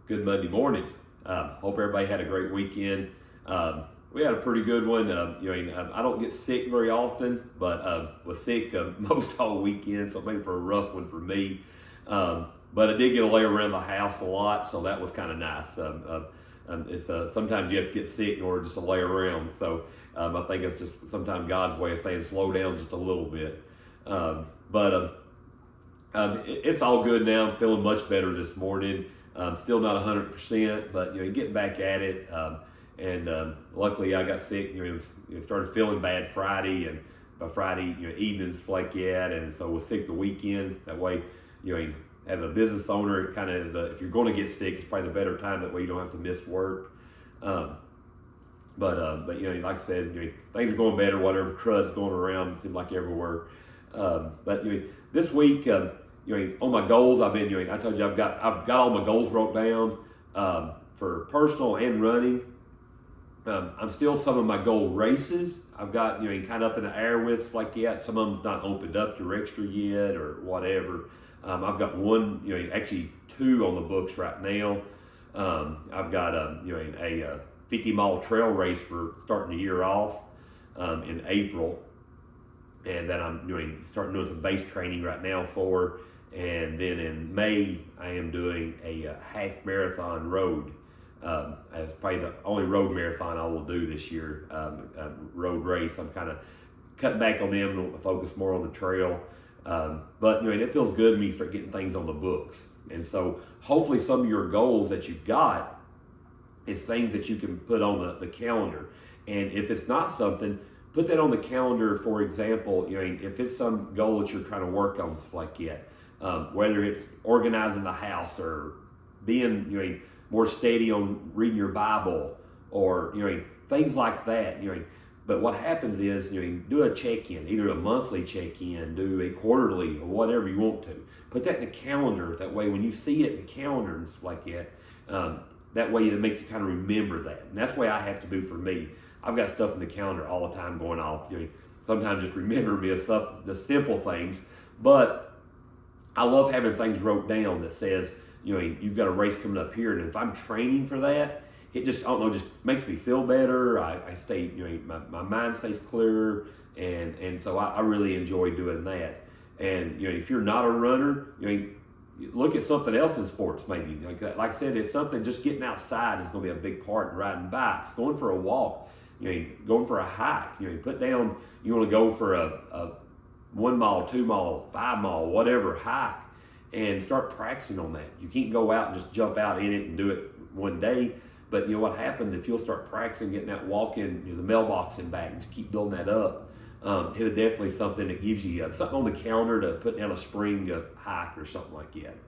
Good Monday morning. Hope everybody had a great weekend. We had a pretty good one. I don't get sick very often, but was sick most all weekend, so maybe for a rough one for me. But I did get to lay around the house a lot, so that was kind of nice. It's sometimes you have to get sick in order just to lay around. So I think it's just sometimes God's way of saying slow down just a little bit. It's all good now. I'm feeling much better this morning. Still not 100%, but getting back at it. Luckily I got sick. Started feeling bad Friday, and by Friday evenings like that, and so was sick the weekend. That way, as a business owner, it kind of is if you're going to get sick, it's probably the better time. That way you don't have to miss work. Like I said, things are going better. Whatever crud's going around, it seems like everywhere. This week, on my goals, I've been, I told you I've got all my goals wrote down for personal and running. I'm still some of my goal races. I've got, kind of up in the air with like that. Some of them's not opened up to extra yet or whatever. I've got one, actually two on the books right now. I've got a 50-mile trail race for starting the year off in April. And then I'm starting doing some base training right now for. And then in May, I am doing a half marathon road. It's probably the only road marathon I will do this year, road race. I'm kind of cutting back on them to focus more on the trail. But it feels good when you start getting things on the books. And so hopefully some of your goals that you've got is things that you can put on the calendar. And if it's not something, put that on the calendar. For example, if it's some goal that you're trying to work on, stuff like that. Whether it's organizing the house or being more steady on reading your Bible or things like that. But what happens is do a check-in, either a monthly check-in, do a quarterly or whatever you want to. Put that in the calendar. That way, when you see it in the calendar and stuff like that, that way it makes you kind of remember that. And that's the way I have to do for me. I've got stuff in the calendar all the time going off. Sometimes just remember me of the simple things, but I love having things wrote down that says, you've got a race coming up here, and if I'm training for that, it just, just makes me feel better. I stay, my mind stays clearer, and so I really enjoy doing that. And if you're not a runner, look at something else in sports maybe. Like I said, it's something, just getting outside is going to be a big part. Riding bikes, going for a walk, going for a hike. Put down, you want to go for a 1 mile, 2 mile, 5 mile, whatever hike, and start practicing on that. You can't go out and just jump out in it and do it one day. But what happens if you'll start practicing getting that walking, the mailbox and back, and just keep building that up. It's definitely something that gives you something on the calendar to put down a spring hike or something like that.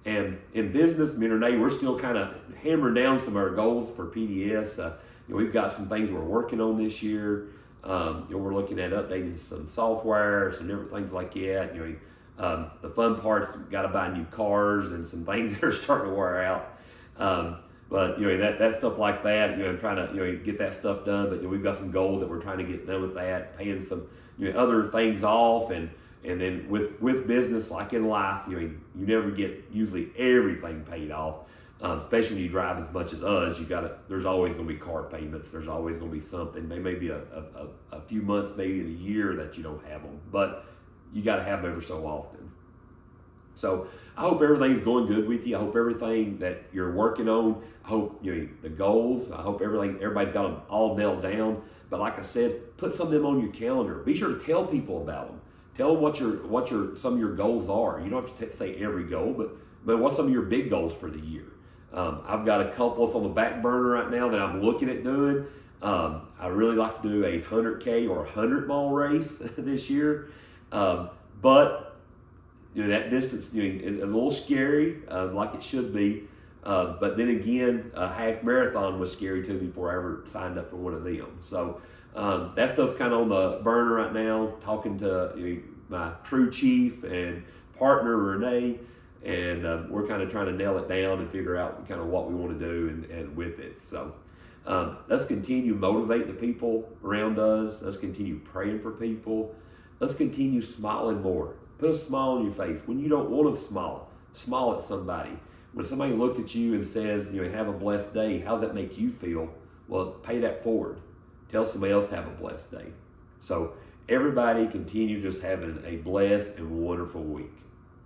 And in business, me and Renee, we're still kind of hammering down some of our goals for PDS. We've got some things we're working on this year. We're looking at updating some software, some different things like that. The fun part's got to buy new cars and some things that are starting to wear out. But that stuff like that, I'm trying to get that stuff done. But we've got some goals that we're trying to get done with that, paying some other things off, and then with business like in life, you never get usually everything paid off. Especially when you drive as much as us, there's always going to be car payments. There's always going to be something. They may be a few months, maybe in a year that you don't have them, but you got to have them every so often. So I hope everything's going good with you. I hope everything that you're working on, I hope the goals, I hope everybody's got them all nailed down. But like I said, put some of them on your calendar. Be sure to tell people about them. Tell them what some of your goals are. You don't have to say every goal, but what's some of your big goals for the year? I've got a couple on the back burner right now that I'm looking at doing. I really like to do a 100K or 100-mile race this year. But that distance is a little scary, like it should be. But then again, a half marathon was scary to me before I ever signed up for one of them. So that stuff's kind of on the burner right now, talking to my crew chief and partner, Renee. And we're kind of trying to nail it down and figure out kind of what we want to do and with it. So let's continue motivating the people around us. Let's continue praying for people. Let's continue smiling more. Put a smile on your face. When you don't want to smile at somebody. when somebody looks at you and says, have a blessed day, how does that make you feel? Well, pay that forward. Tell somebody else to have a blessed day. So everybody continue just having a blessed and wonderful week.